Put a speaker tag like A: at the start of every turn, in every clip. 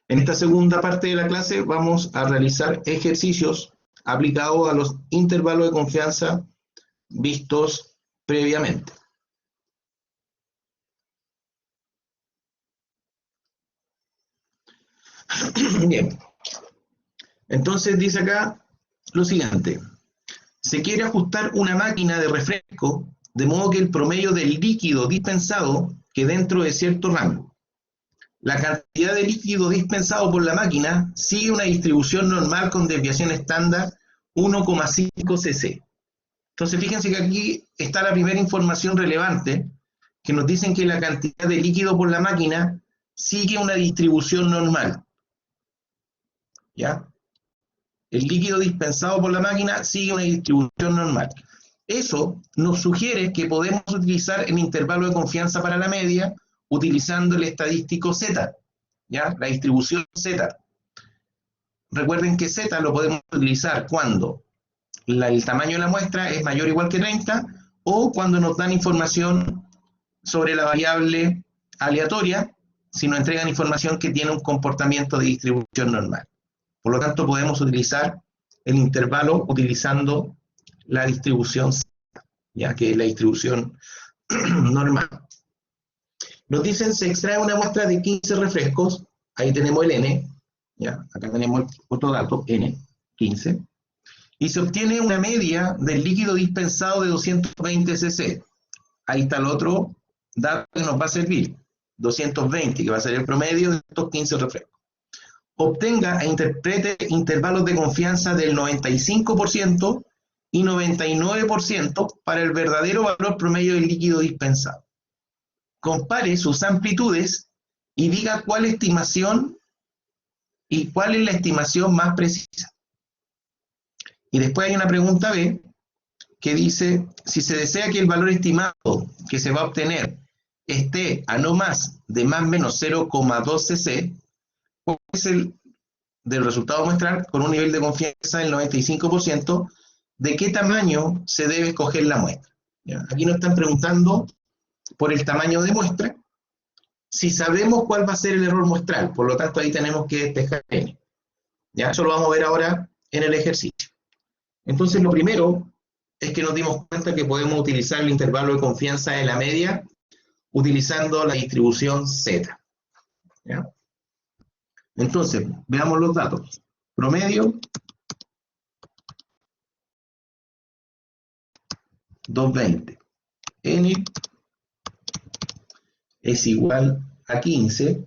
A: En esta segunda parte de la clase vamos a realizar ejercicios aplicados a los intervalos de confianza vistos previamente. Bien, entonces dice acá lo siguiente. Se quiere ajustar una máquina de refresco de modo que el promedio del líquido dispensado quede dentro de cierto rango. La cantidad de líquido dispensado por la máquina sigue una distribución normal con desviación estándar 1,5 cc. Entonces fíjense que aquí está la primera información relevante, que nos dicen que la cantidad de líquido por la máquina sigue una distribución normal. ¿Ya? El líquido dispensado por la máquina sigue una distribución normal. Eso nos sugiere que podemos utilizar el intervalo de confianza para la media utilizando el estadístico Z, ¿ya? La distribución Z. Recuerden que Z lo podemos utilizar cuando el tamaño de la muestra es mayor o igual que 30 o cuando nos dan información sobre la variable aleatoria, si nos entregan información que tiene un comportamiento de distribución normal. Por lo tanto, podemos utilizar el intervalo utilizando la distribución Z, ya que es la distribución normal. Nos dicen se extrae una muestra de 15 refrescos, ahí tenemos el N, ¿ya? Acá tenemos otro dato, N, 15, y se obtiene una media del líquido dispensado de 220 cc. Ahí está el otro dato que nos va a servir, 220, que va a ser el promedio de estos 15 refrescos. Obtenga e interprete intervalos de confianza del 95% y 99% para el verdadero valor promedio del líquido dispensado. Compare sus amplitudes y diga cuál estimación y cuál es la estimación más precisa. Y después hay una pregunta B que dice, si se desea que el valor estimado que se va a obtener esté a no más de más o menos 0,2 cc, ¿cuál es el del resultado muestral con un nivel de confianza del 95%? ¿De qué tamaño se debe escoger la muestra? ¿Ya? Aquí nos están preguntando por el tamaño de muestra, si sabemos cuál va a ser el error muestral, por lo tanto ahí tenemos que despejar N. ¿Ya? Eso lo vamos a ver ahora en el ejercicio. Entonces lo primero es que nos dimos cuenta que podemos utilizar el intervalo de confianza de la media utilizando la distribución Z. ¿Ya? Entonces, veamos los datos. Promedio, 220. N es igual a 15.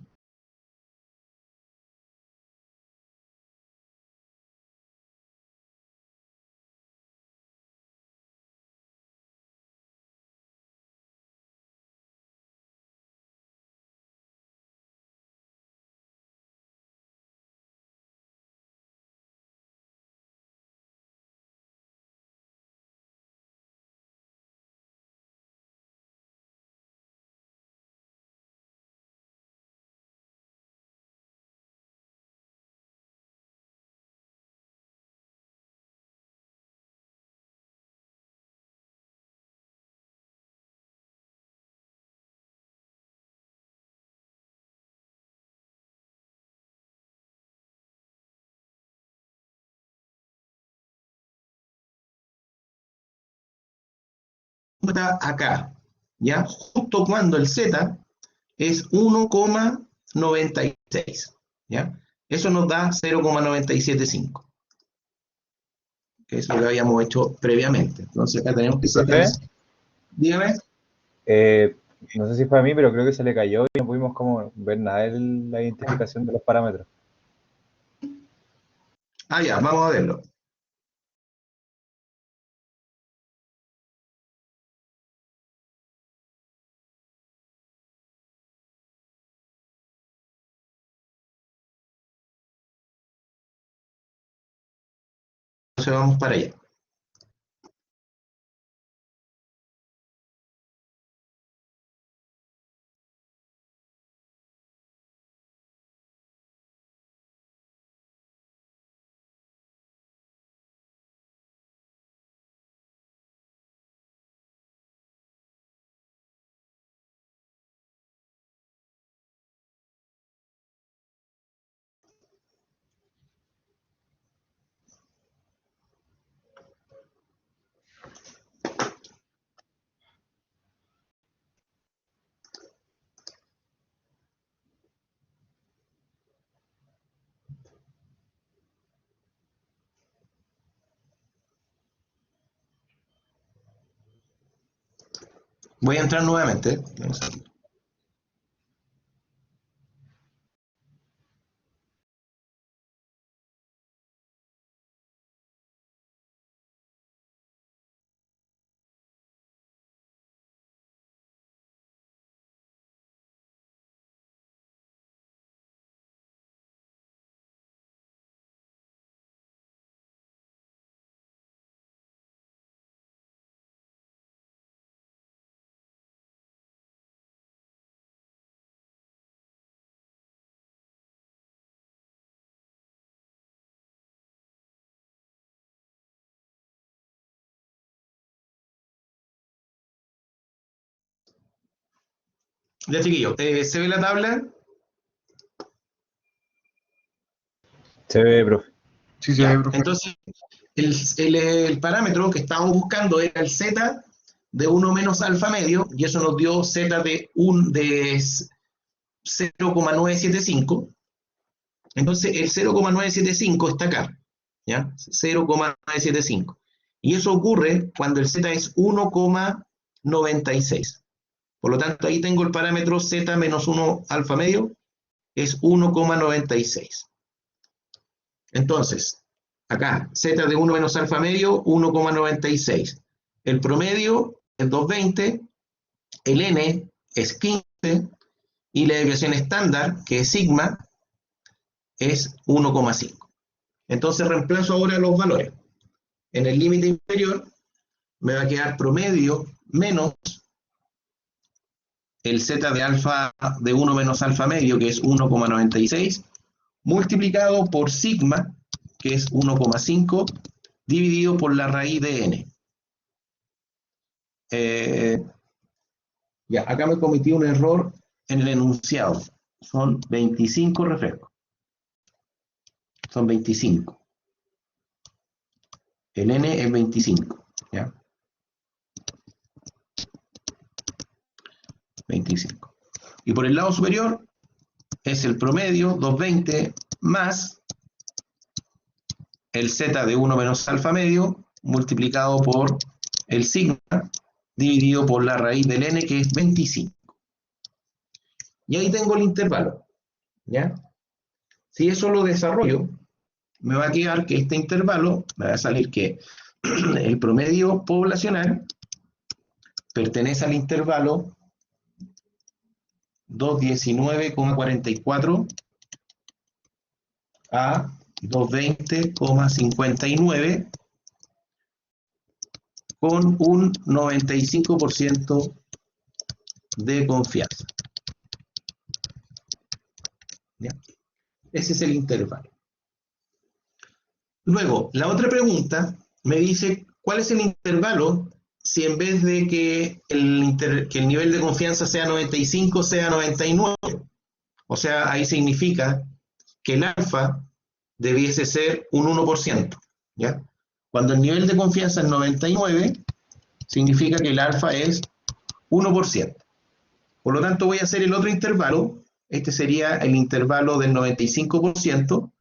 A: Está acá, ¿ya? Justo cuando el Z es 1,96, ¿ya? Eso nos da 0,975, que es lo que habíamos hecho previamente. Entonces acá tenemos que sacar...
B: Profe,
A: Dígame.
B: no sé si fue a mí, pero creo que se le cayó y no pudimos como ver nada de la identificación de los parámetros.
A: Ah, ya, vamos a verlo. Entonces vamos para allá. Voy a entrar nuevamente. Ya, chiquillos, ¿se ve la tabla?
B: Se ve, profe.
C: Sí, se ve,
A: Ya,
C: profe.
A: entonces el parámetro que estábamos buscando era el z de 1 menos alfa medio, y eso nos dio z de 0,975. Entonces el 0,975 está acá, ¿ya? 0,975. Y eso ocurre cuando el z es 1,96. Por lo tanto, ahí tengo el parámetro z menos 1 alfa medio, es 1,96. Entonces, acá, z de 1 menos alfa medio, 1,96. El promedio es 220, el n es 15, y la desviación estándar, que es sigma, es 1,5. Entonces reemplazo ahora los valores. En el límite inferior me va a quedar promedio menos el z de alfa de 1 menos alfa medio, que es 1,96, multiplicado por sigma, que es 1,5, dividido por la raíz de n. Ya, acá me cometí un error en el enunciado. Son 25 refrescos. Son 25. El n es 25. ¿Ya? 25. Y por el lado superior es el promedio, 220, más el z de 1 menos alfa medio, multiplicado por el sigma, dividido por la raíz del n, que es 25. Y ahí tengo el intervalo. ¿Ya? Si eso lo desarrollo, me va a quedar que este intervalo, me va a salir que el promedio poblacional pertenece al intervalo 219,44 a 220,59, con un 95% de confianza. ¿Ya? Ese es el intervalo. Luego, la otra pregunta me dice, ¿cuál es el intervalo si en vez de que el nivel de confianza sea 95, sea 99? O sea, ahí significa que el alfa debiese ser un 1%. ¿Ya? Cuando el nivel de confianza es 99, significa que el alfa es 1%. Por lo tanto, voy a hacer el otro intervalo. Este sería el intervalo del 95%.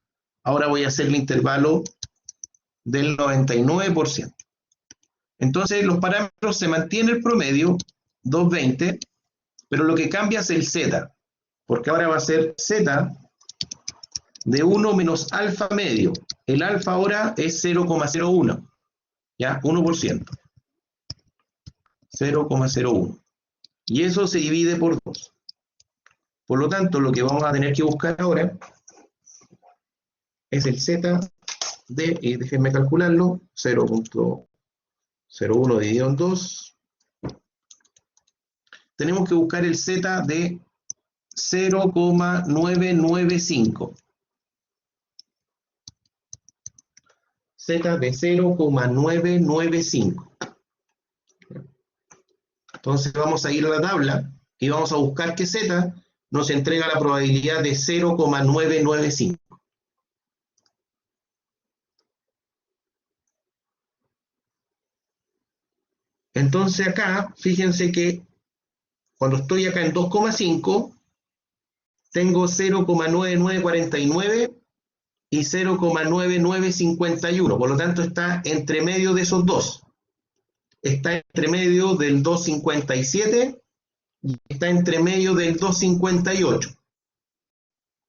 A: Ahora voy a hacer el intervalo del 99%. Entonces, los parámetros se mantiene el promedio, 220, pero lo que cambia es el z, porque ahora va a ser z de 1 menos alfa medio. El alfa ahora es 0,01, ¿ya? 1%. 0,01. Y eso se divide por 2. Por lo tanto, lo que vamos a tener que buscar ahora es el z de, y déjenme calcularlo, 0,01 dividido en 2. Tenemos que buscar el z de 0,995. Z de 0,995. Entonces vamos a ir a la tabla y vamos a buscar que z nos entrega la probabilidad de 0,995. Entonces acá, fíjense que cuando estoy acá en 2,5, tengo 0,9949 y 0,9951. Por lo tanto, está entre medio de esos dos. está entre medio del 2,57 y está entre medio del 2,58.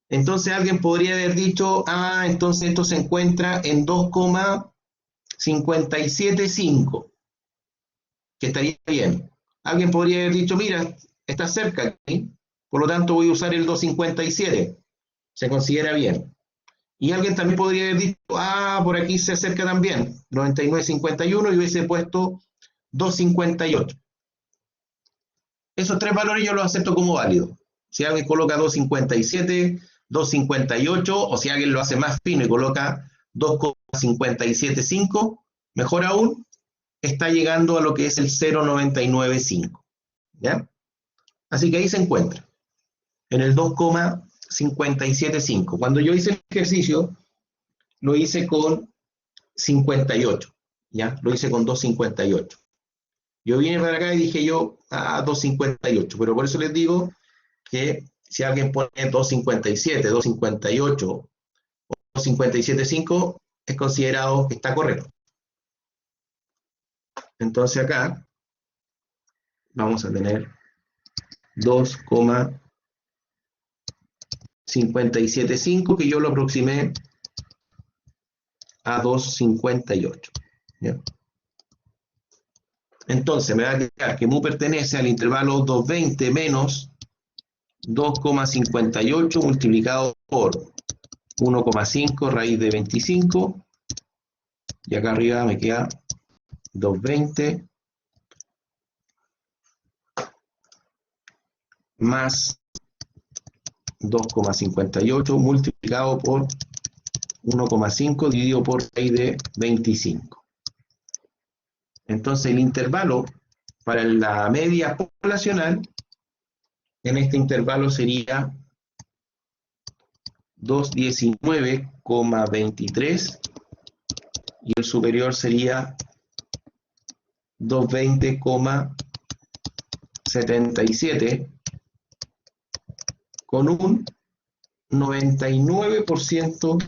A: Entonces alguien podría haber dicho, entonces esto se encuentra en 2,575, que estaría bien. Alguien podría haber dicho, mira, está cerca aquí, por lo tanto voy a usar el 2,57, se considera bien. Y alguien también podría haber dicho, por aquí se acerca también, 99,51, y hubiese puesto 2,58. Esos tres valores yo los acepto como válidos. Si alguien coloca 2,57, 2,58, o si alguien lo hace más fino y coloca 2,575, mejor aún, está llegando a lo que es el 0,995. ¿Ya? Así que ahí se encuentra, en el 2,575. Cuando yo hice el ejercicio, lo hice con 58, ¿ya? Lo hice con 2,58. Yo vine para acá y dije yo, 2,58, pero por eso les digo que si alguien pone 2,57, 2,58 o 2,575, es considerado que está correcto. Entonces acá vamos a tener 2,575, que yo lo aproximé a 2,58. ¿Ya? Entonces me va a quedar que mu pertenece al intervalo 220 menos 2,58 multiplicado por 1,5 raíz de 25, y acá arriba me queda 220 más 2,58 multiplicado por 1,5 dividido por raíz de 25. Entonces el intervalo para la media poblacional en este intervalo sería 219,23 y el superior sería 220,77 con un 99%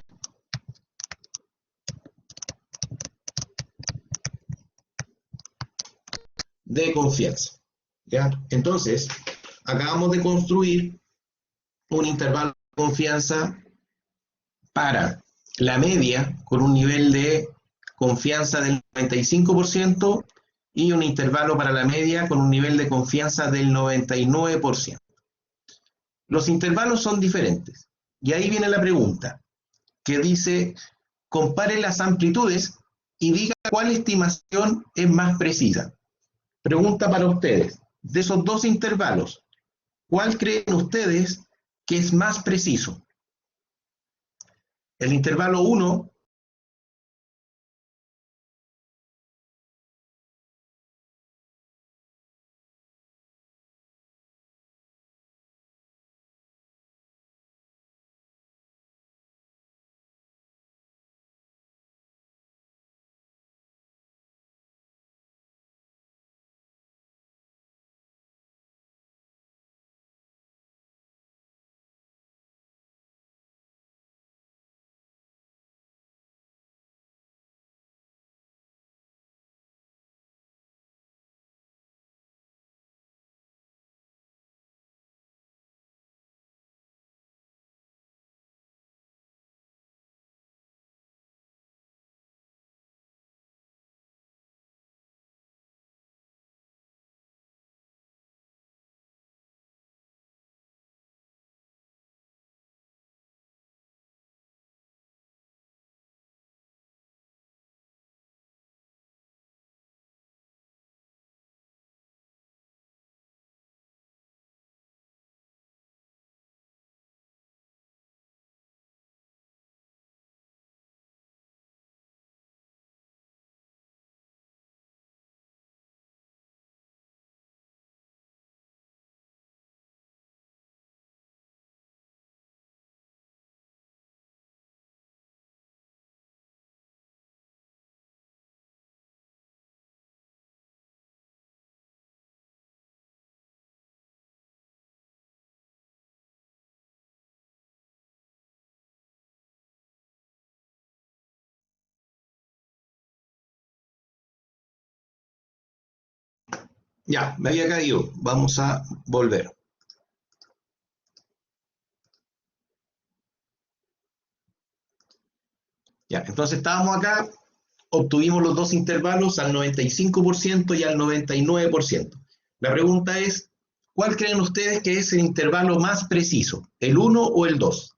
A: de confianza. ¿Ya? Entonces, acabamos de construir un intervalo de confianza para la media con un nivel de confianza del 95% y un intervalo para la media con un nivel de confianza del 99%. Los intervalos son diferentes. Y ahí viene la pregunta, que dice, compare las amplitudes y diga cuál estimación es más precisa. Pregunta para ustedes, de esos dos intervalos, ¿cuál creen ustedes que es más preciso? El intervalo 1 Ya, me había caído. Vamos a volver. Ya, entonces estábamos acá, obtuvimos los dos intervalos al 95% y al 99%. La pregunta es, ¿cuál creen ustedes que es el intervalo más preciso? ¿El 1 o el 2?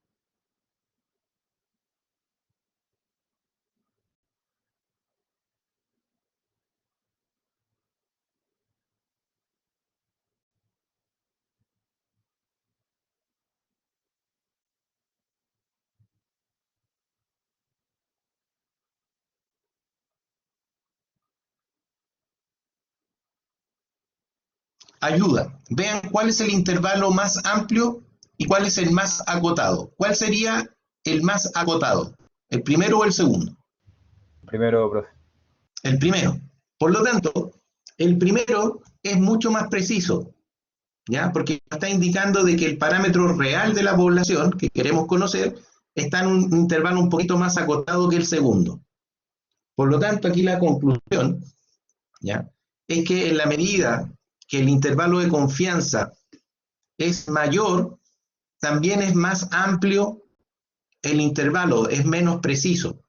A: Ayuda. Vean cuál es el intervalo más amplio y cuál es el más acotado. ¿Cuál sería el más acotado? ¿El primero o el segundo?
B: Primero, profe.
A: El primero. Por lo tanto, el primero es mucho más preciso, ¿ya? Porque está indicando de que el parámetro real de la población que queremos conocer está en un intervalo un poquito más acotado que el segundo. Por lo tanto, aquí la conclusión, ¿ya?, es que en la medida que el intervalo de confianza es mayor, también es más amplio el intervalo, es menos preciso,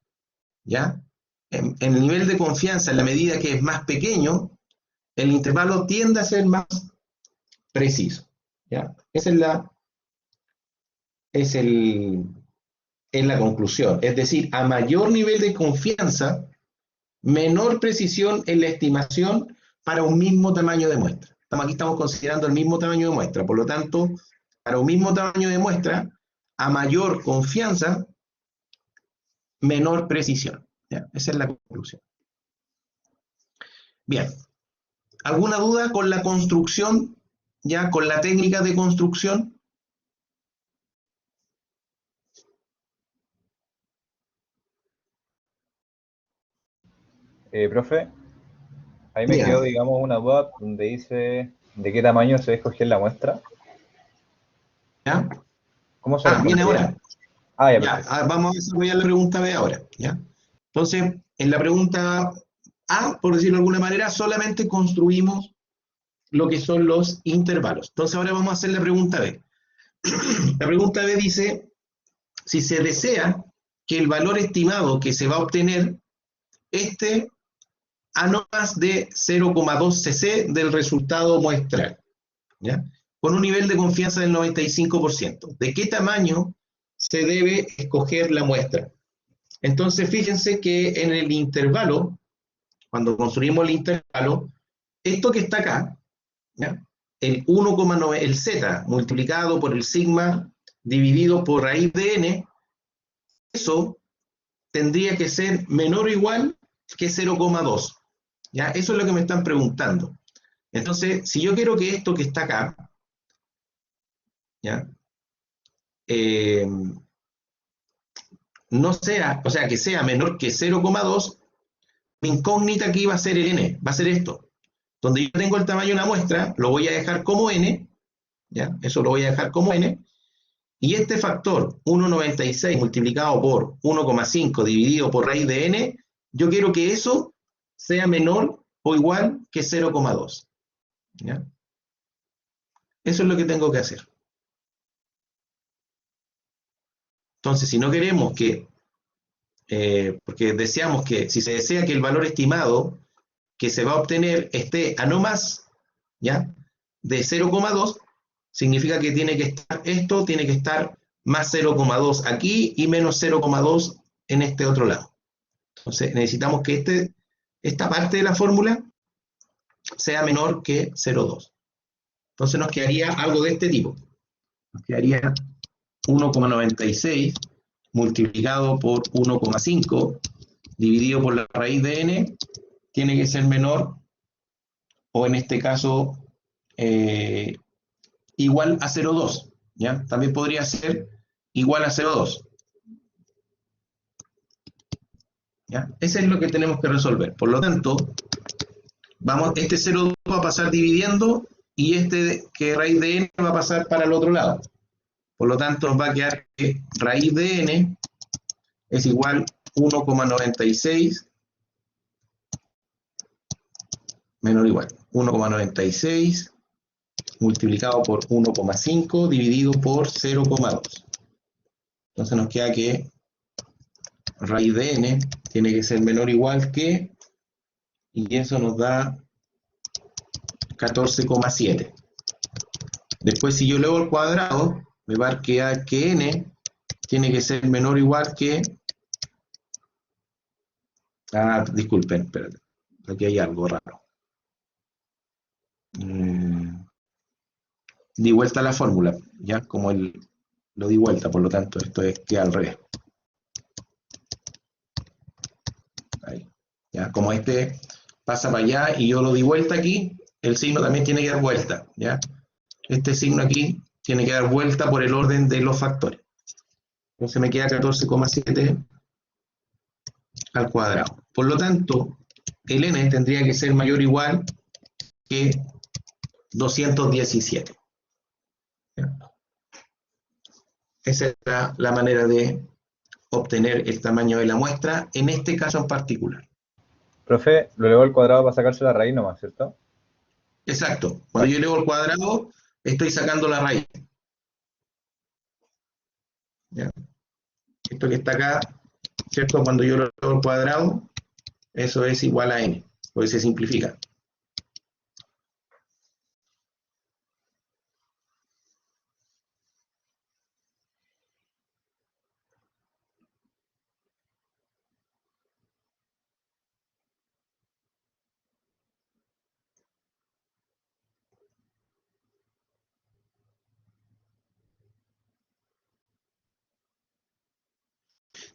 A: ¿ya? En el nivel de confianza, en la medida que es más pequeño, el intervalo tiende a ser más preciso, ¿ya? Esa es la conclusión. Es decir, a mayor nivel de confianza, menor precisión en la estimación para un mismo tamaño de muestra. Aquí estamos considerando el mismo tamaño de muestra, por lo tanto, para un mismo tamaño de muestra, a mayor confianza, menor precisión. ¿Ya? Esa es la conclusión. Bien, ¿alguna duda con la construcción, ya con la técnica de construcción?
B: Profe, ahí me
A: Ya,
B: quedó, digamos, una duda donde dice de qué tamaño se debe escoger la muestra.
A: ya.
B: ¿Cómo se
A: Ah, viene
B: respondería?
A: ahora.
B: Ah, ya,
A: Ya,
B: perfecto.
A: vamos a desarrollar la pregunta B ahora. ¿Ya? Entonces, en la pregunta A, por decirlo de alguna manera, solamente construimos lo que son los intervalos. Entonces ahora vamos a hacer la pregunta B. La pregunta B dice, si se desea que el valor estimado que se va a obtener esté a no más de 0,2 cc del resultado muestral, ¿ya?, con un nivel de confianza del 95%. ¿De qué tamaño se debe escoger la muestra? Entonces, fíjense que en el intervalo, cuando construimos el intervalo, esto que está acá, ¿ya?, el 1,9, el z multiplicado por el sigma dividido por raíz de n, eso tendría que ser menor o igual que 0,2. ¿Ya? Eso es lo que me están preguntando. Entonces, si yo quiero que esto que está acá, ¿ya?, eh, no sea, o sea, que sea menor que 0,2, mi incógnita aquí va a ser el n, va a ser esto. Donde yo tengo el tamaño de una muestra, lo voy a dejar como n, ¿ya? Eso lo voy a dejar como n, y este factor 1,96 multiplicado por 1,5 dividido por raíz de n, yo quiero que eso sea menor o igual que 0,2. ¿Ya? Eso es lo que tengo que hacer. Entonces, si no queremos que, porque deseamos que, si se desea que el valor estimado que se va a obtener esté a no más, ¿ya?, de 0,2, significa que tiene que estar, esto tiene que estar más 0,2 aquí y menos 0,2 en este otro lado. Entonces necesitamos que esta parte de la fórmula sea menor que 0,2. Entonces nos quedaría algo de este tipo. Nos quedaría 1,96 multiplicado por 1,5 dividido por la raíz de n, tiene que ser menor, o en este caso, igual a 0,2. ¿Ya? También podría ser igual a 0,2. ¿Ya? Eso es lo que tenemos que resolver. Por lo tanto, este 0,2 va a pasar dividiendo y este que raíz de n va a pasar para el otro lado. Por lo tanto, nos va a quedar que raíz de n es igual 1,96 menor o igual. 1,96 multiplicado por 1,5 dividido por 0,2. Entonces nos queda que raíz de n tiene que ser menor o igual que, y eso nos da 14,7. Después, si yo elevo al cuadrado, me va a quedar que n tiene que ser menor o igual que... disculpen, espérate. Aquí hay algo raro. Di vuelta a la fórmula, ya como lo di vuelta, por lo tanto esto queda al revés. Ahí. Ya, como este pasa para allá y yo lo di vuelta aquí, el signo también tiene que dar vuelta, ¿ya? Este signo aquí tiene que dar vuelta por el orden de los factores. Entonces me queda 14,7 al cuadrado. Por lo tanto, el n tendría que ser mayor o igual que 217. ¿Ya? Esa es la manera de obtener el tamaño de la muestra, en este caso en particular.
B: Profe, lo elevo al cuadrado para sacarse la raíz nomás, ¿cierto?
A: Exacto. Cuando
B: Vale.
A: yo elevo al cuadrado, estoy sacando la raíz. ¿Ya? Esto que está acá, ¿cierto? Cuando yo lo elevo al cuadrado, eso es igual a n, porque se simplifica.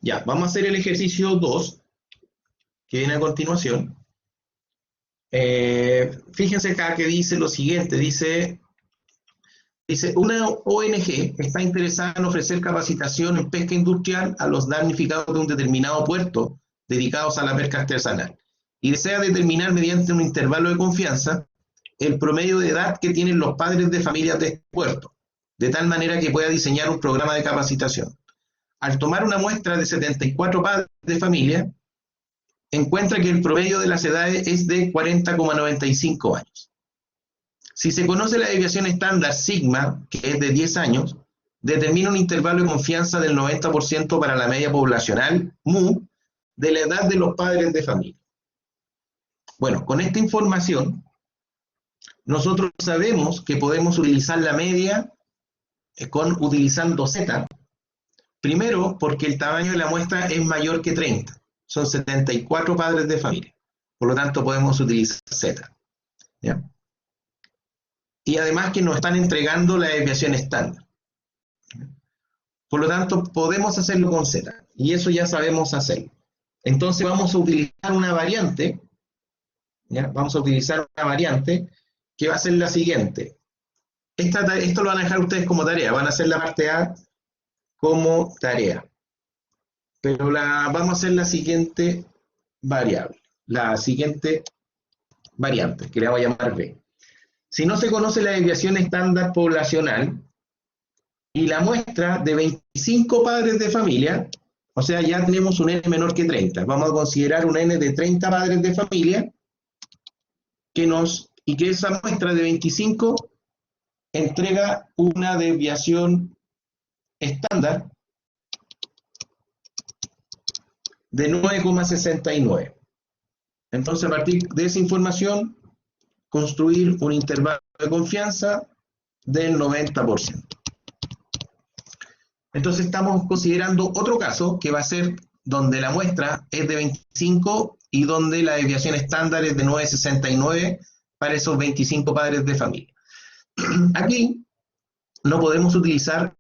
A: Ya, vamos a hacer el ejercicio 2, que viene a continuación. Fíjense acá que dice lo siguiente, dice, una ONG está interesada en ofrecer capacitación en pesca industrial a los damnificados de un determinado puerto dedicados a la pesca artesanal y desea determinar mediante un intervalo de confianza el promedio de edad que tienen los padres de familias de este puerto, de tal manera que pueda diseñar un programa de capacitación. Al tomar una muestra de 74 padres de familia, encuentra que el promedio de las edades es de 40,95 años. Si se conoce la desviación estándar sigma, que es de 10 años, determina un intervalo de confianza del 90% para la media poblacional mu de la edad de los padres de familia. Bueno, con esta información, nosotros sabemos que podemos utilizar la media utilizando z. Primero, porque el tamaño de la muestra es mayor que 30. Son 74 padres de familia. Por lo tanto, podemos utilizar z. ¿Ya? Y además que nos están entregando la desviación estándar. Por lo tanto, podemos hacerlo con z. Y eso ya sabemos hacerlo. Entonces vamos a utilizar una variante. ¿Ya? Vamos a utilizar una variante que va a ser la siguiente. Esto lo van a dejar ustedes como tarea. Van a hacer la parte A como tarea. Pero vamos a hacer la siguiente variable. La siguiente variante, que le vamos a llamar B. Si no se conoce la desviación estándar poblacional y la muestra de 25 padres de familia, o sea, ya tenemos un n menor que 30. Vamos a considerar un n de 30 padres de familia y que esa muestra de 25 entrega una desviación estándar de 9,69. Entonces, a partir de esa información, construir un intervalo de confianza del 90%. Entonces estamos considerando otro caso que va a ser donde la muestra es de 25 y donde la desviación estándar es de 9,69 para esos 25 padres de familia. Aquí no podemos utilizar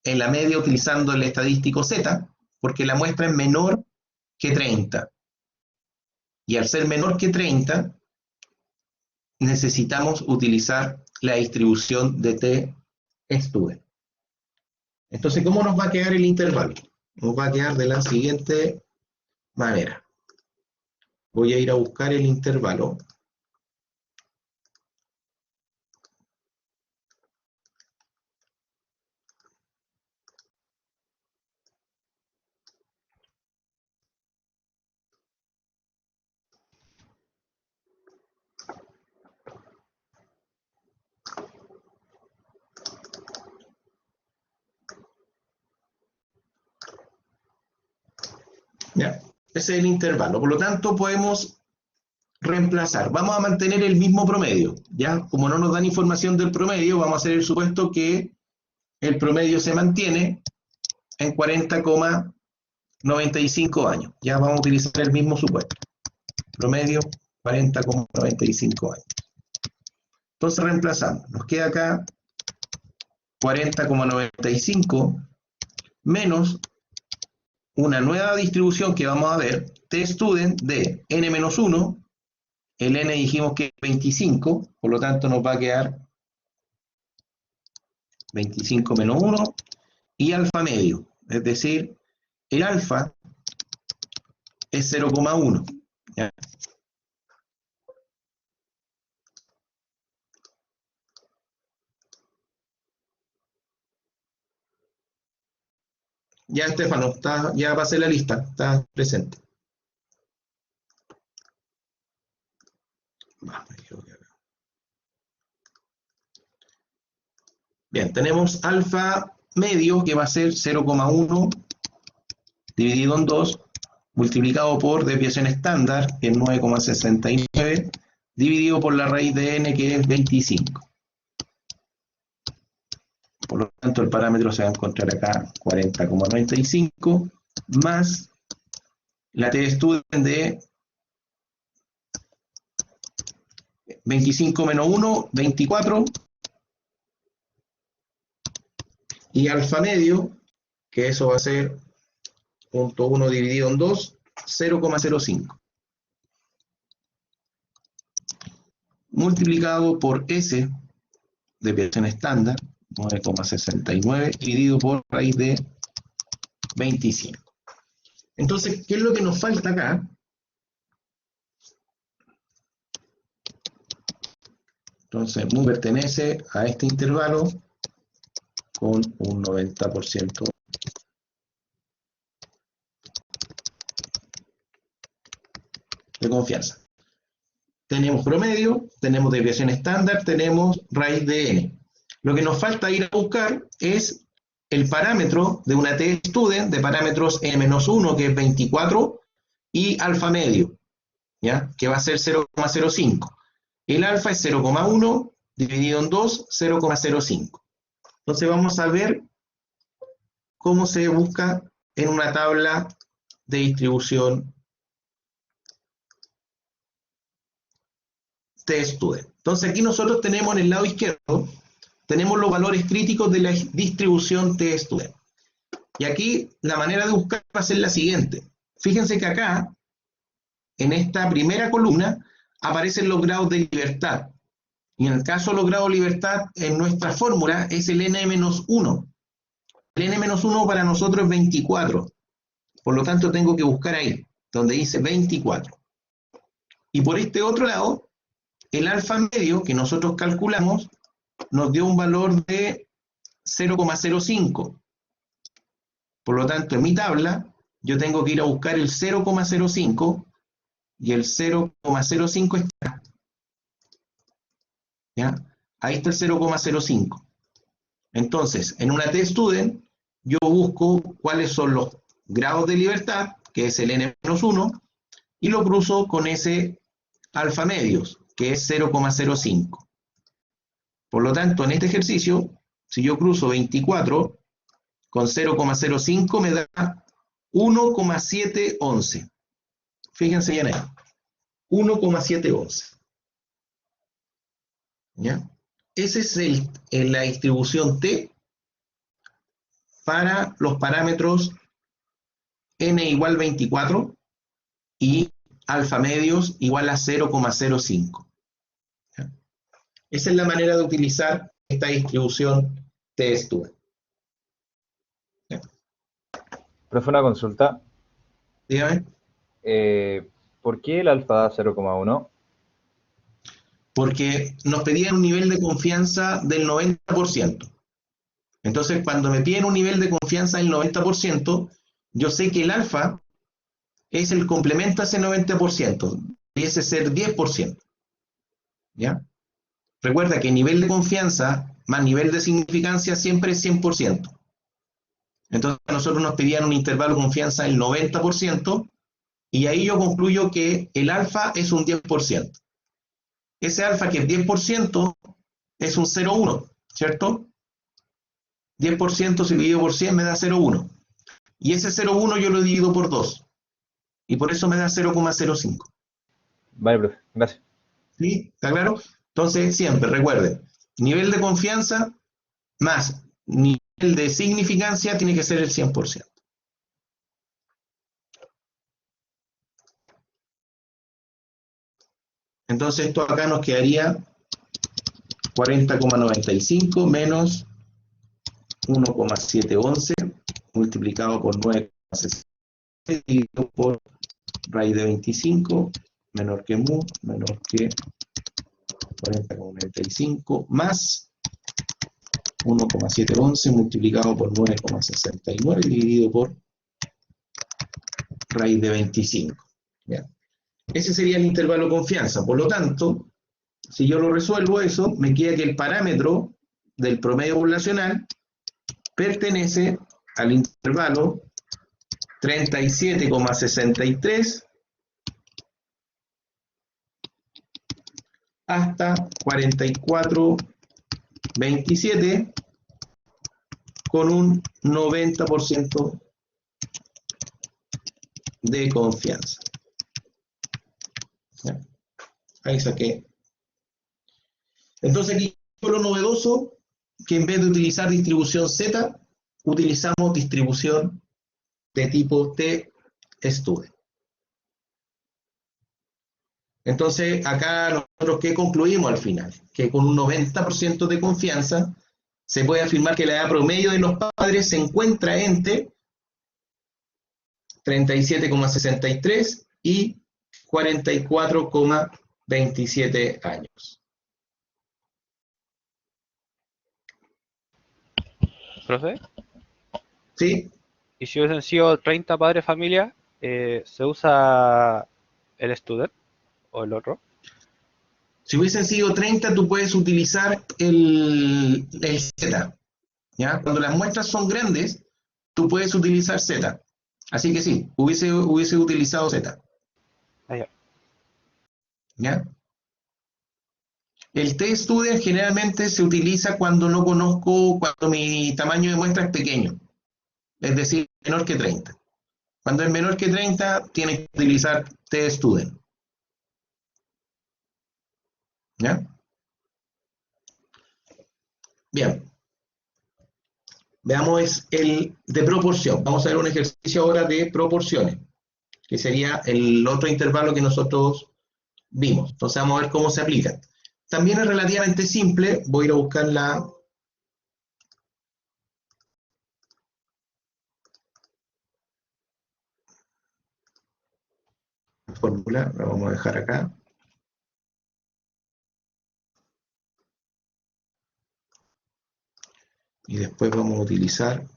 A: en la media utilizando el estadístico Z, porque la muestra es menor que 30. Y al ser menor que 30, necesitamos utilizar la distribución de t-student. Entonces, ¿cómo nos va a quedar el intervalo? Nos va a quedar de la siguiente manera. Voy a ir a buscar el intervalo. ¿Ya? Ese es el intervalo. Por lo tanto, podemos reemplazar. Vamos a mantener el mismo promedio. ¿Ya? Como no nos dan información del promedio, vamos a hacer el supuesto que el promedio se mantiene en 40,95 años. Ya vamos a utilizar el mismo supuesto. Promedio 40,95 años. Entonces reemplazamos. Nos queda acá 40,95 menos una nueva distribución que vamos a ver, T-student de n-1, el n dijimos que es 25, por lo tanto nos va a quedar 25 menos 1, y alfa medio, es decir, el alfa es 0,1. ¿Ya? Ya, Estefano, ya pasé la lista, está presente. Bien, tenemos alfa medio que va a ser 0,1 dividido en 2, multiplicado por desviación estándar, que es 9,69, dividido por la raíz de n, que es 25. Por lo tanto, el parámetro se va a encontrar acá 40,95 más la T-student de 25 menos 1, 24, y alfa medio, que eso va a ser 0,1 dividido en 2, 0,05. Multiplicado por S, desviación estándar, 9,69, dividido por raíz de 25. Entonces, ¿qué es lo que nos falta acá? Entonces, mu pertenece a este intervalo con un 90% de confianza. Tenemos promedio, tenemos desviación estándar, tenemos raíz de n. Lo que nos falta ir a buscar es el parámetro de una T-student de parámetros n-1, que es 24, y alfa medio, ¿ya? Que va a ser 0,05. El alfa es 0,1 dividido en 2, 0,05. Entonces vamos a ver cómo se busca en una tabla de distribución T-student. Entonces aquí nosotros tenemos en el lado izquierdo, tenemos los valores críticos de la distribución T-student. Y aquí la manera de buscar va a ser la siguiente. Fíjense que acá, en esta primera columna, aparecen los grados de libertad. Y en el caso de los grados de libertad, en nuestra fórmula es el n-1. El n-1 para nosotros es 24. Por lo tanto, tengo que buscar ahí, donde dice 24. Y por este otro lado, el alfa medio que nosotros calculamos nos dio un valor de 0,05. Por lo tanto, en mi tabla, yo tengo que ir a buscar el 0,05 y el 0,05 está. ¿Ya? Ahí está el 0,05. Entonces, en una T-student, yo busco cuáles son los grados de libertad, que es el n-1, y lo cruzo con ese alfa medios, que es 0,05. Por lo tanto, en este ejercicio, si yo cruzo 24 con 0,05 me da 1,711. Fíjense bien ahí. 1,711. ¿Ya? Esa es la distribución T para los parámetros n igual 24 y alfa medios igual a 0,05. ¿Ya? Esa es la manera de utilizar esta distribución T-student.
B: Profe, una consulta.
A: Dígame.
B: ¿Por qué el alfa da 0,1?
A: Porque nos pedían un nivel de confianza del 90%. Entonces, cuando me piden un nivel de confianza del 90%, yo sé que el alfa es el complemento a ese 90%, debiese ser 10%. ¿Ya? Recuerda que nivel de confianza más nivel de significancia siempre es 100%. Entonces a nosotros nos pedían un intervalo de confianza del 90%, y ahí yo concluyo que el alfa es un 10%. Ese alfa, que es 10%, es un 0,1, ¿cierto? 10% si dividido por 100 me da 0,1. Y ese 0,1 yo lo divido por 2. Y por eso me da 0,05.
B: Vale, profe, gracias.
A: ¿Sí? ¿Está claro? Entonces, siempre recuerden, nivel de confianza más nivel de significancia tiene que ser el 100%. Entonces esto acá nos quedaría 40,95 menos 1,711 multiplicado por 9,60 dividido por raíz de 25 menor que mu, menor que 40,95 más 1,711 multiplicado por 9,69 dividido por raíz de 25. ¿Ya? Ese sería el intervalo de confianza. Por lo tanto, si yo lo resuelvo eso, me queda que el parámetro del promedio poblacional pertenece al intervalo 37,63 hasta 44,27 con un 90% de confianza. ¿Ya? Ahí saqué. Entonces aquí lo novedoso, que en vez de utilizar distribución Z, utilizamos distribución de tipo T-Student. Entonces acá nosotros, ¿qué concluimos al final? Que con un 90% de confianza se puede afirmar que la edad promedio de los padres se encuentra entre 37,63 y 44,27 años.
C: Profe,
A: ¿Sí?
C: y si hubiesen sido 30 padres familia, ¿se usa el student o el otro?
A: Si hubiesen sido 30, tú puedes utilizar el Z. ¿Ya? Cuando las muestras son grandes, tú puedes utilizar Z. Así que sí, hubiese utilizado Z.
C: Ah, ya.
A: ¿Ya? El T-Student generalmente se utiliza cuando no conozco, cuando mi tamaño de muestra es pequeño, es decir, menor que 30. Cuando es menor que 30, tienes que utilizar T-Student. ¿Ya? Bien. Veamos el de proporción. Vamos a ver un ejercicio ahora de proporciones, que sería el otro intervalo que nosotros vimos. Entonces vamos a ver cómo se aplica. También es relativamente simple. Voy a ir a buscar la fórmula. La vamos a dejar acá. Y después vamos a utilizar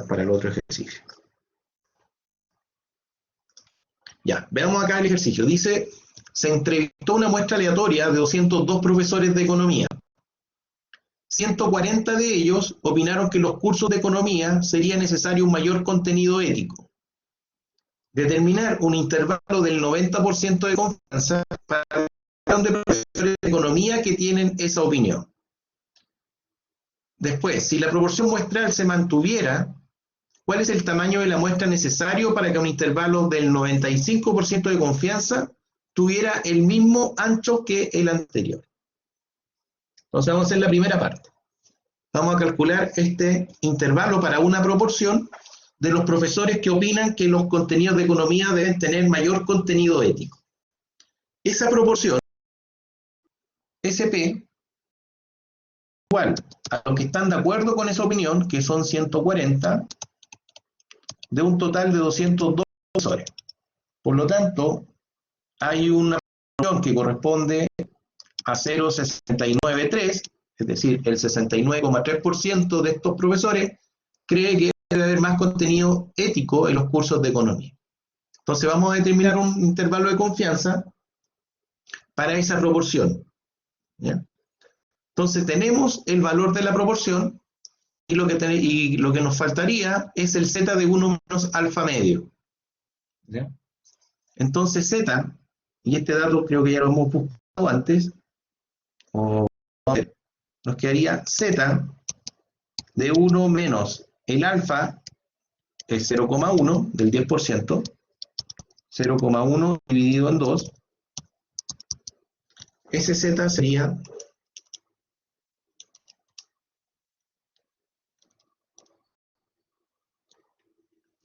A: para el otro ejercicio. Ya, veamos acá el ejercicio. Dice, se entrevistó una muestra aleatoria de 202 profesores de economía. 140 de ellos opinaron que en los cursos de economía sería necesario un mayor contenido ético. Determinar un intervalo del 90% de confianza para de profesores de economía que tienen esa opinión. Después, si la proporción muestral se mantuviera, ¿cuál es el tamaño de la muestra necesario para que un intervalo del 95% de confianza tuviera el mismo ancho que el anterior? Entonces vamos a hacer la primera parte. Vamos a calcular este intervalo para una proporción de los profesores que opinan que los contenidos de economía deben tener mayor contenido ético. Esa proporción, SP, igual a los que están de acuerdo con esa opinión, que son 140, de un total de 202 profesores. Por lo tanto, hay una proporción que corresponde a 0,693, es decir, el 69,3% de estos profesores cree que debe haber más contenido ético en los cursos de economía. Entonces vamos a determinar un intervalo de confianza para esa proporción. ¿Ya? Entonces tenemos el valor de la proporción y lo que nos faltaría es el z de 1 menos alfa medio. ¿Ya? Entonces z, y este dato creo que ya lo hemos buscado antes, nos quedaría z de 1 menos el alfa, es 0,1 del 10%, 0,1 dividido en 2, ese z sería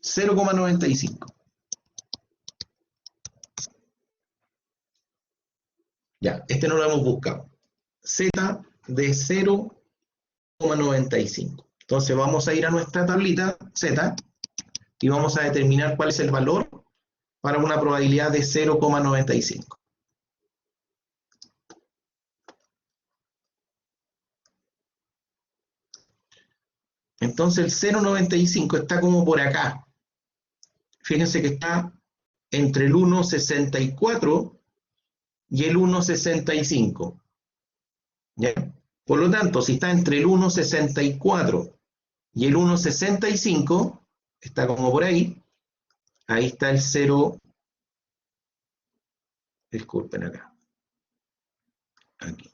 A: 0,95. Ya, este no lo hemos buscado. Z de 0,95. Entonces vamos a ir a nuestra tablita Z y vamos a determinar cuál es el valor para una probabilidad de 0,95. Entonces el 0,95 está como por acá. Fíjense que está entre el 1,64 y el 1,65. ¿Ya? Por lo tanto, si está entre el 1,64 y el 1,65, está como por ahí está el 0, disculpen acá, aquí.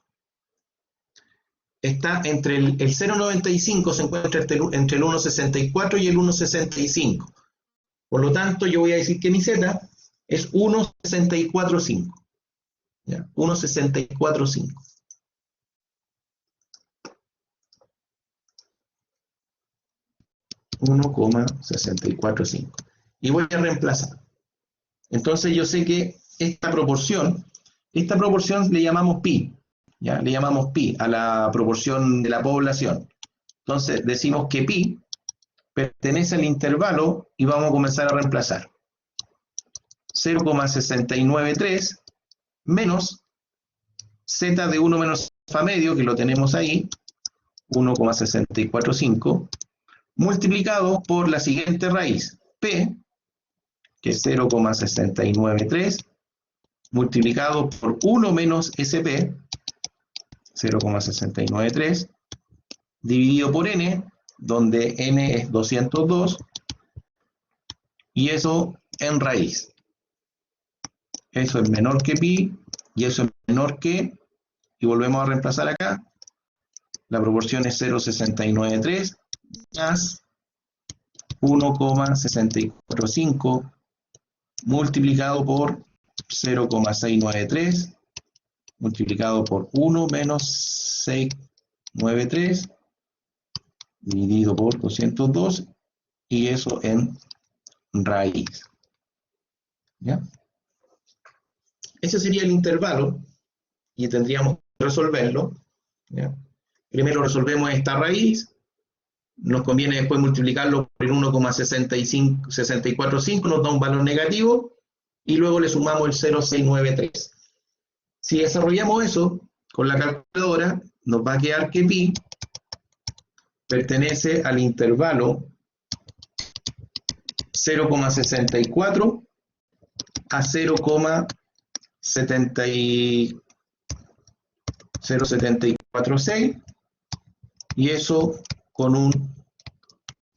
A: Está entre el 0,95 se encuentra entre el 1,64 y el 1,65. Por lo tanto, yo voy a decir que mi Z es 1,645. 1,645. Y voy a reemplazar. Entonces yo sé que esta proporción le llamamos pi, ¿ya? Le llamamos pi a la proporción de la población. Entonces decimos que pi pertenece al intervalo y vamos a comenzar a reemplazar. 0,693 menos z de 1 menos alfa medio, que lo tenemos ahí, 1,645, multiplicado por la siguiente raíz, p, que es 0,693, multiplicado por 1 menos SP, 0,693, dividido por n, donde n es 202, y eso en raíz. Eso es menor que pi, y eso es menor que, y volvemos a reemplazar acá, la proporción es 0,693 más 1,645 multiplicado por 0,693 multiplicado por 1 menos 693 dividido por 202 y eso en raíz. ¿Ya? Ese sería el intervalo y tendríamos que resolverlo. ¿Ya? Primero resolvemos esta raíz, nos conviene después multiplicarlo por el 1,645, nos da un valor negativo, y luego le sumamos el 0,693. Si desarrollamos eso con la calculadora, nos va a quedar que pi pertenece al intervalo 0,64 a 0,746, y eso con un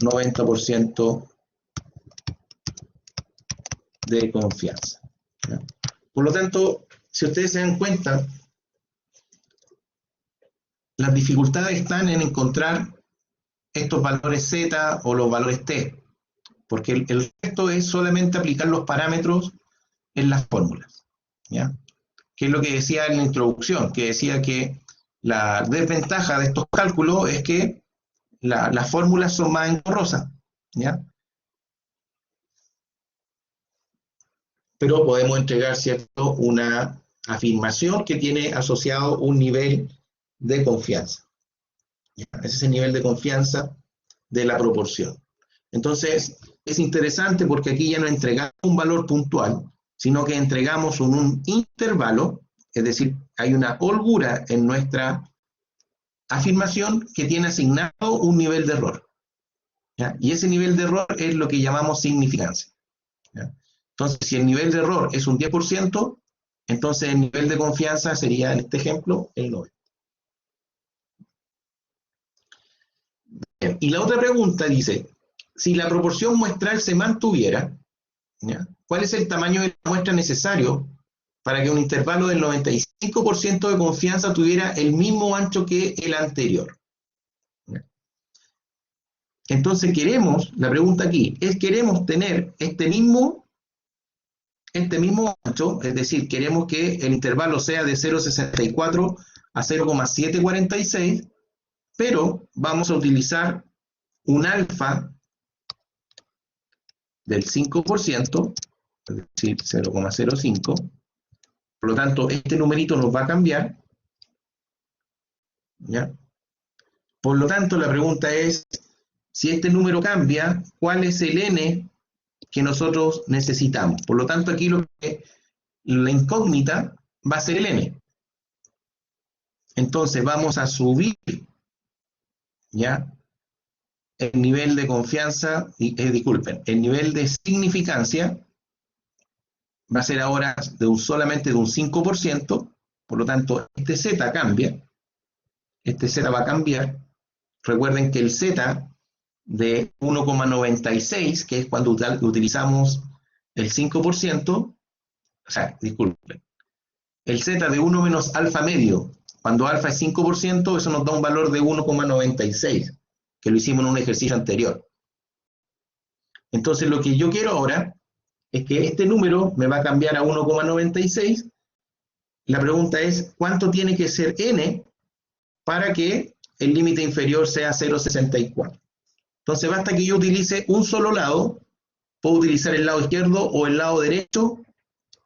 A: 90% de confianza. ¿Ya? Por lo tanto, si ustedes se dan cuenta, las dificultades están en encontrar estos valores Z o los valores T, porque el resto es solamente aplicar los parámetros en las fórmulas. ¿Ya? Que es lo que decía en la introducción, que decía que la desventaja de estos cálculos es que las fórmulas son más engorrosas, ¿ya? Pero podemos entregar, ¿cierto?, una afirmación que tiene asociado un nivel de confianza. ¿Ya? Ese es el nivel de confianza de la proporción. Entonces, es interesante porque aquí ya no entregamos un valor puntual, sino que entregamos un intervalo, es decir, hay una holgura en nuestra afirmación que tiene asignado un nivel de error. ¿Ya? Y ese nivel de error es lo que llamamos significancia. ¿Ya? Entonces, si el nivel de error es un 10%, entonces el nivel de confianza sería, en este ejemplo, el 90%. Y la otra pregunta dice, si la proporción muestral se mantuviera, ¿ya? ¿Cuál es el tamaño de la muestra necesario para que un intervalo del 95% de confianza tuviera el mismo ancho que el anterior? ¿Ya? Entonces la pregunta aquí es, ¿queremos tener este mismo ancho? Es decir, queremos que el intervalo sea de 0,64 a 0,746, pero vamos a utilizar un alfa del 5%, es decir, 0,05. Por lo tanto, este numerito nos va a cambiar, ¿ya? Por lo tanto, la pregunta es, si este número cambia, ¿cuál es el n que nosotros necesitamos? Por lo tanto, aquí la incógnita va a ser el n. Entonces, vamos a subir, ¿ya?, el nivel de confianza, disculpen, el nivel de significancia va a ser ahora solamente de un 5%, por lo tanto, este z cambia, este z va a cambiar. Recuerden que el z de 1,96, que es cuando utilizamos el 5%, o sea, disculpen, el z de 1 menos alfa medio, cuando alfa es 5%, eso nos da un valor de 1,96, que lo hicimos en un ejercicio anterior. Entonces, lo que yo quiero ahora es que este número me va a cambiar a 1,96. La pregunta es, ¿cuánto tiene que ser n para que el límite inferior sea 0,64? Entonces, basta que yo utilice un solo lado, puedo utilizar el lado izquierdo o el lado derecho,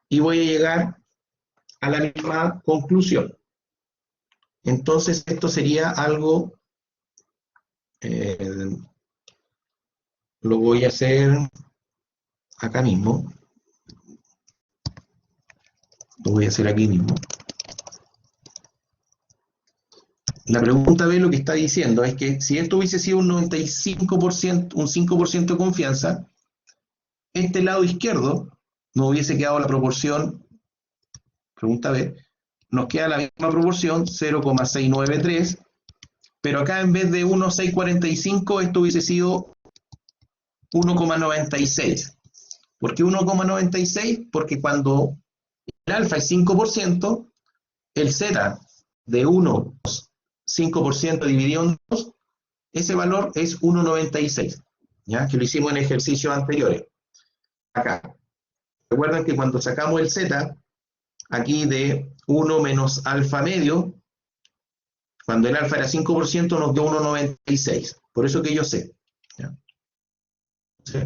A: y voy a llegar a la misma conclusión. Entonces, esto sería algo, lo voy a hacer acá mismo, lo voy a hacer aquí mismo. La pregunta B lo que está diciendo es que si esto hubiese sido un 95%, un 5% de confianza, este lado izquierdo nos hubiese quedado la proporción, pregunta B, nos queda la misma proporción, 0,693, pero acá en vez de 1,645, esto hubiese sido 1,96. ¿Por qué 1,96? Porque cuando el alfa es 5%, el z de 1, 5% dividido en 2, ese valor es 1,96, ¿ya? Que lo hicimos en ejercicios anteriores. Acá. Recuerden que cuando sacamos el z, aquí de 1 menos alfa medio, cuando el alfa era 5%, nos dio 1,96. Por eso que yo sé, ¿ya? ¿Sí?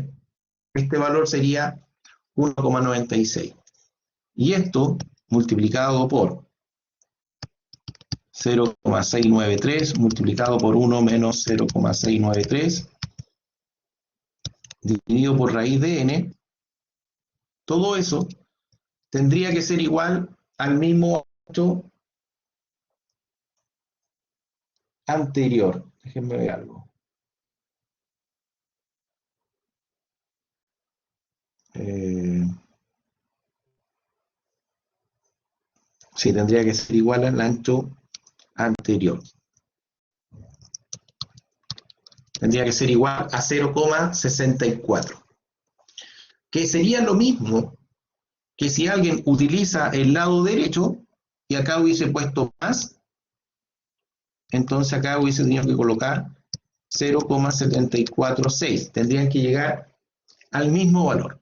A: Este valor sería 1,96. Y esto multiplicado por 0,693 multiplicado por 1 menos 0,693 dividido por raíz de n, todo eso tendría que ser igual al mismo ancho anterior. Déjenme ver algo. Sí, tendría que ser igual al ancho anterior. Tendría que ser igual a 0,64. Que sería lo mismo que si alguien utiliza el lado derecho y acá hubiese puesto más, entonces acá hubiese tenido que colocar 0,746. Tendrían que llegar al mismo valor.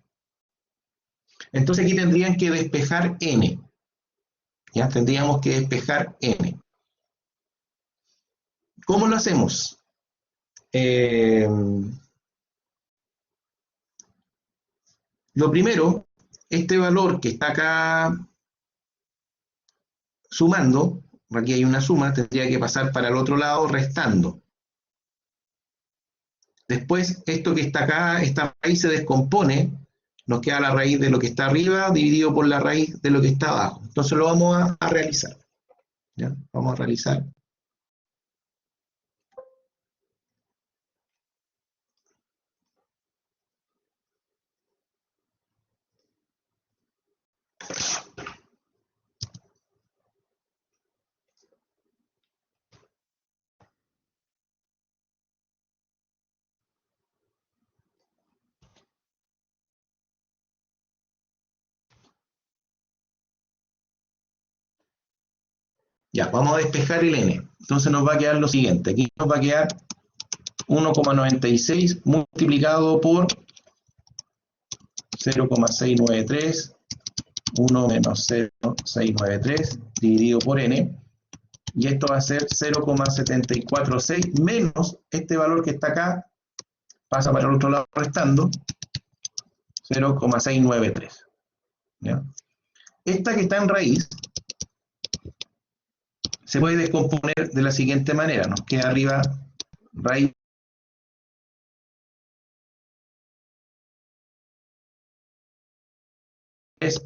A: Entonces aquí tendrían que despejar n. Ya tendríamos que despejar n. ¿Cómo lo hacemos? Lo primero, este valor que está acá sumando, aquí hay una suma, tendría que pasar para el otro lado restando. Después, esto que está acá, esta raíz se descompone, nos queda la raíz de lo que está arriba dividido por la raíz de lo que está abajo. Entonces lo vamos a realizar. ¿Ya? Vamos a realizar. Ya, vamos a despejar el n. Entonces nos va a quedar lo siguiente. Aquí nos va a quedar 1,96 multiplicado por 0,693, 1 menos 0,693 dividido por n. Y esto va a ser 0,746 menos este valor que está acá, pasa para el otro lado restando, 0,693. ¿Ya? Esta que está en raíz se puede descomponer de la siguiente manera. Nos queda arriba raíz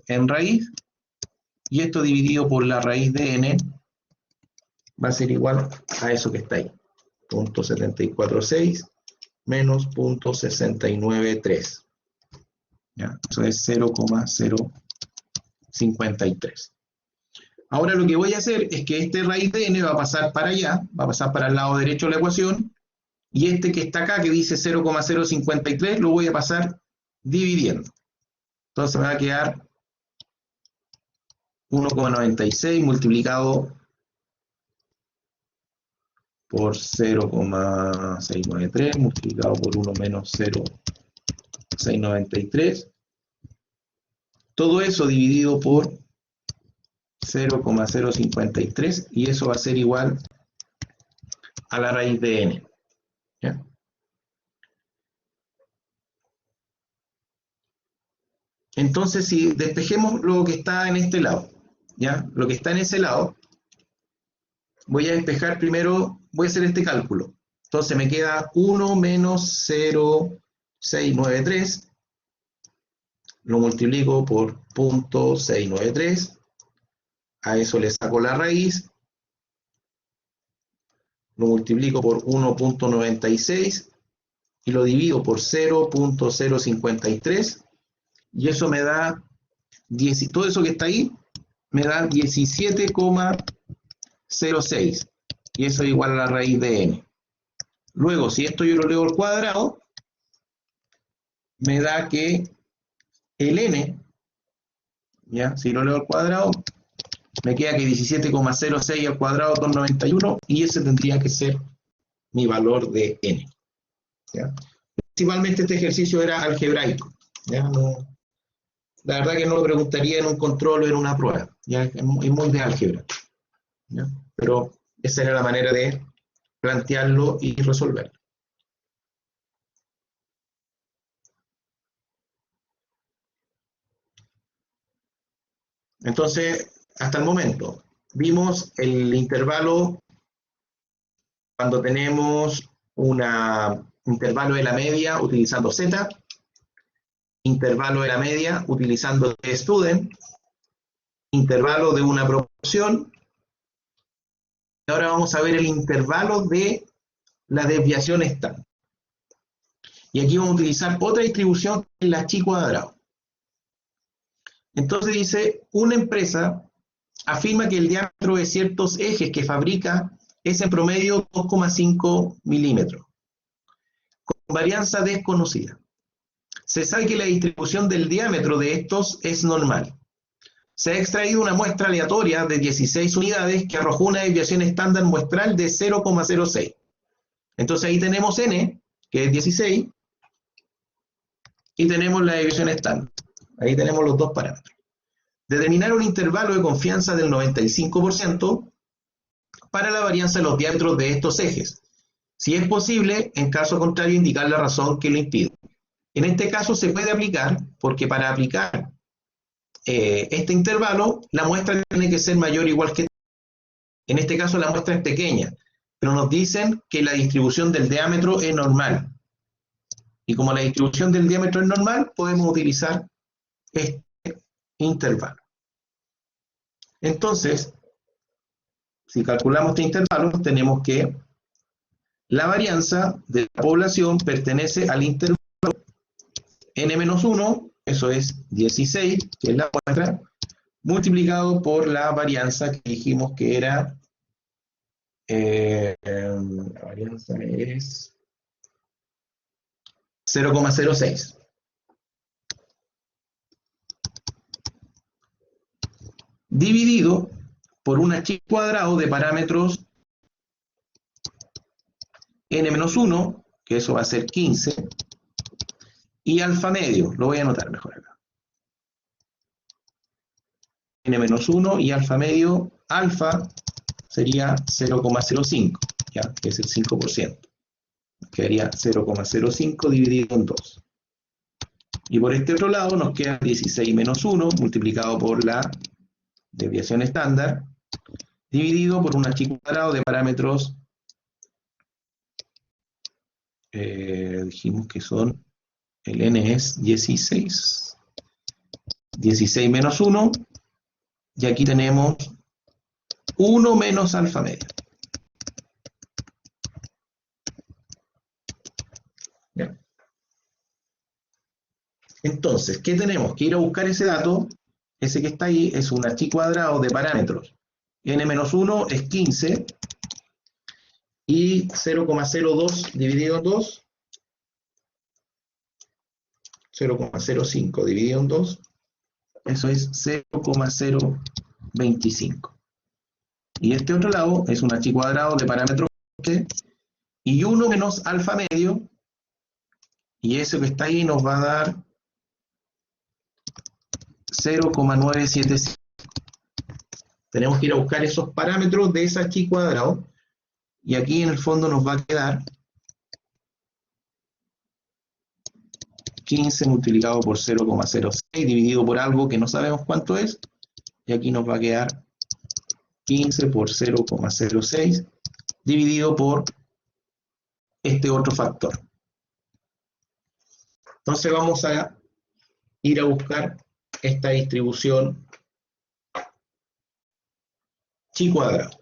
A: en raíz, y esto dividido por la raíz de n va a ser igual a eso que está ahí. 0,746 menos 0,693. ¿Ya? Eso es 0,053. Ahora lo que voy a hacer es que este raíz de n va a pasar para allá, va a pasar para el lado derecho de la ecuación, y este que está acá, que dice 0,053, lo voy a pasar dividiendo. Entonces me va a quedar 1,96 multiplicado por 0,693 multiplicado por 1 menos 0,693. Todo eso dividido por 0,053, y eso va a ser igual a la raíz de n. ¿Ya? Entonces, si despejemos lo que está en este lado, ¿ya? Lo que está en ese lado, voy a despejar primero, voy a hacer este cálculo. Entonces me queda 1 menos 0,693, lo multiplico por 0,693, a eso le saco la raíz, lo multiplico por 1,96 y lo divido por 0,053, y eso me da, todo eso que está ahí, me da 17,06, y eso es igual a la raíz de n. Luego, si esto yo lo leo al cuadrado, me da que el n, ¿ya? Si lo leo al cuadrado, me queda que 17,06 al cuadrado con 91, y ese tendría que ser mi valor de n. ¿Ya? Principalmente este ejercicio era algebraico. ¿Ya? No, la verdad que no lo preguntaría en un control o en una prueba. ¿Ya? Es muy de álgebra. ¿Ya? Pero esa era la manera de plantearlo y resolverlo. Entonces, hasta el momento, vimos el intervalo cuando tenemos un intervalo de la media utilizando Z, intervalo de la media utilizando student, intervalo de una proporción, y ahora vamos a ver el intervalo de la desviación estándar. Y aquí vamos a utilizar otra distribución que es la chi cuadrado. Entonces dice, una empresa afirma que el diámetro de ciertos ejes que fabrica es en promedio 2,5 milímetros, con varianza desconocida. Se sabe que la distribución del diámetro de estos es normal. Se ha extraído una muestra aleatoria de 16 unidades que arrojó una desviación estándar muestral de 0,06. Entonces ahí tenemos n, que es 16, y tenemos la desviación estándar. Ahí tenemos los dos parámetros. Determinar un intervalo de confianza del 95% para la varianza de los diámetros de estos ejes. Si es posible, en caso contrario, indicar la razón que lo impide. En este caso se puede aplicar, porque para aplicar este intervalo, la muestra tiene que ser mayor o igual que... En este caso la muestra es pequeña, pero nos dicen que la distribución del diámetro es normal. Y como la distribución del diámetro es normal, podemos utilizar este intervalo. Entonces, si calculamos este intervalo, tenemos que la varianza de la población pertenece al intervalo n-1, eso es 16, que es la muestra, multiplicado por la varianza que dijimos que era, la varianza es 0,06. Dividido por una chi cuadrado de parámetros n-1, que eso va a ser 15, y alfa medio, lo voy a anotar mejor acá. n-1 y alfa medio, alfa sería 0,05, ¿ya? Que es el 5%. Quedaría 0,05 dividido en 2. Y por este otro lado nos queda 16 menos 1 multiplicado por la desviación estándar, dividido por una chi cuadrado de parámetros, dijimos que son, el n es 16, 16 menos 1, y aquí tenemos 1 menos alfa medio. ¿Ya? Entonces, ¿qué tenemos? Que ir a buscar ese dato. Ese que está ahí es una chi cuadrado de parámetros. n-1 es 15 y 0,02 dividido en 2, 0,05 dividido en 2, eso es 0,025. Y este otro lado es una chi cuadrado de parámetros y 1 menos alfa medio, y eso que está ahí nos va a dar 0,975. Tenemos que ir a buscar esos parámetros de esa chi cuadrado, y aquí en el fondo nos va a quedar 15 multiplicado por 0,06 dividido por algo que no sabemos cuánto es, y aquí nos va a quedar 15 por 0,06 dividido por este otro factor. Entonces vamos a ir a buscar esta distribución chi cuadrado.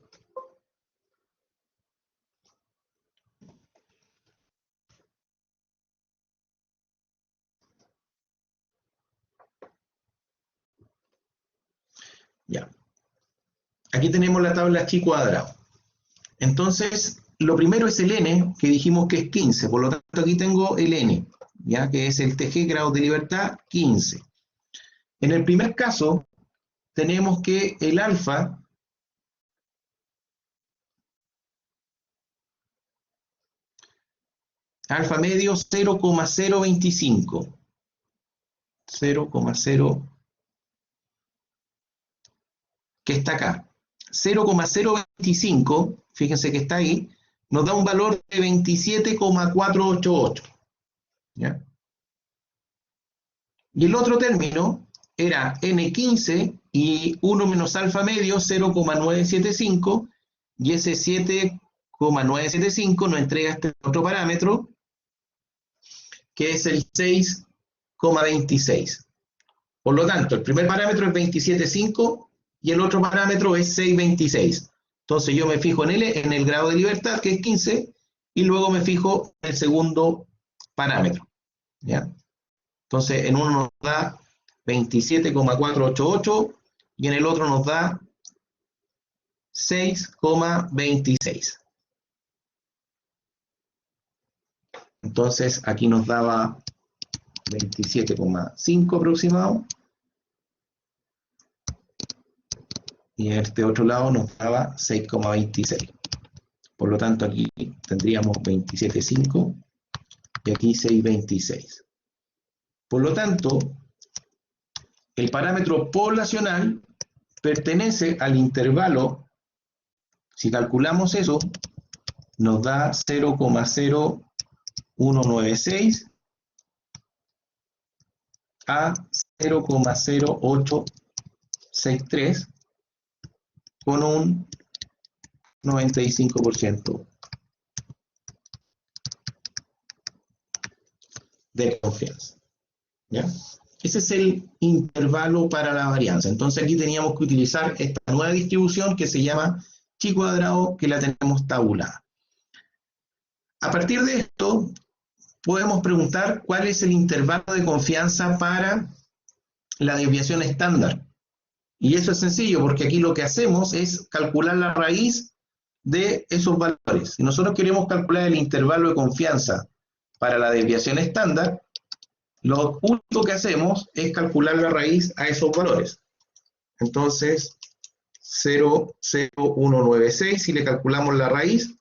A: Ya. Aquí tenemos la tabla chi cuadrado. Entonces, lo primero es el n, que dijimos que es 15. Por lo tanto, aquí tengo el n, ¿ya? Que es el TG grados de libertad, 15. En el primer caso, tenemos que el alfa medio 0,025. 0,0, que está acá. 0,025, fíjense que está ahí, nos da un valor de 27,488. ¿Ya? Y el otro término era n15 y 1 menos alfa medio 0,975, y ese 7,975 nos entrega este otro parámetro, que es el 6,26. Por lo tanto, el primer parámetro es 27,5 y el otro parámetro es 6,26. Entonces yo me fijo en el grado de libertad, que es 15, y luego me fijo en el segundo parámetro. ¿Ya? Entonces en uno nos da 27,488 y en el otro nos da 6,26. Entonces aquí nos daba 27,5 aproximado. Y en este otro lado nos daba 6,26. Por lo tanto, aquí tendríamos 27,5 y aquí 6,26. Por lo tanto, el parámetro poblacional pertenece al intervalo, si calculamos eso, nos da 0,0196 a 0,0863 con un 95% de confianza. ¿Ya? Ese es el intervalo para la varianza. Entonces aquí teníamos que utilizar esta nueva distribución que se llama chi cuadrado, que la tenemos tabulada. A partir de esto, podemos preguntar cuál es el intervalo de confianza para la desviación estándar. Y eso es sencillo, porque aquí lo que hacemos es calcular la raíz de esos valores. Si nosotros queremos calcular el intervalo de confianza para la desviación estándar, lo único que hacemos es calcular la raíz a esos valores. Entonces, 0,0196. Si le calculamos la raíz,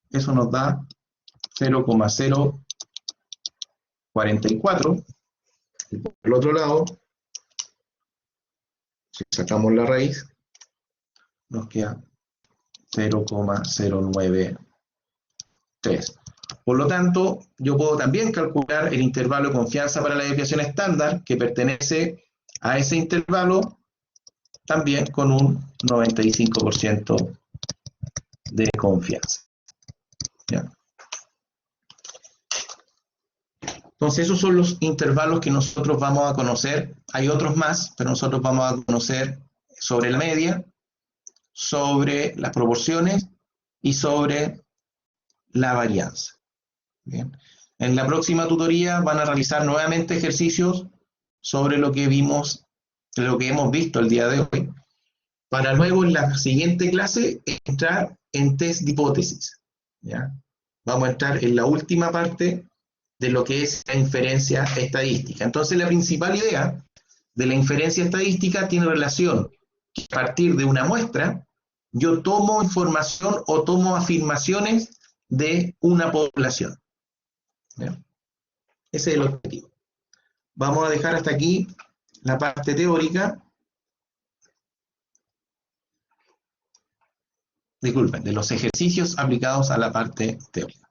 A: eso nos da 0,044. Y por el otro lado, si sacamos la raíz, nos queda 0,093. Por lo tanto, yo puedo también calcular el intervalo de confianza para la desviación estándar, que pertenece a ese intervalo, también con un 95% de confianza. ¿Ya? Entonces, esos son los intervalos que nosotros vamos a conocer. Hay otros más, pero nosotros vamos a conocer sobre la media, sobre las proporciones y sobre la varianza. Bien. En la próxima tutoría van a realizar nuevamente ejercicios sobre lo que vimos, lo que hemos visto el día de hoy, para luego en la siguiente clase entrar en test de hipótesis. ¿Ya? Vamos a entrar en la última parte de lo que es la inferencia estadística. Entonces, la principal idea de la inferencia estadística tiene relación que a partir de una muestra yo tomo información o tomo afirmaciones de una población. ¿Ya? Ese es el objetivo. Vamos a dejar hasta aquí la parte teórica. Disculpen, de los ejercicios aplicados a la parte teórica.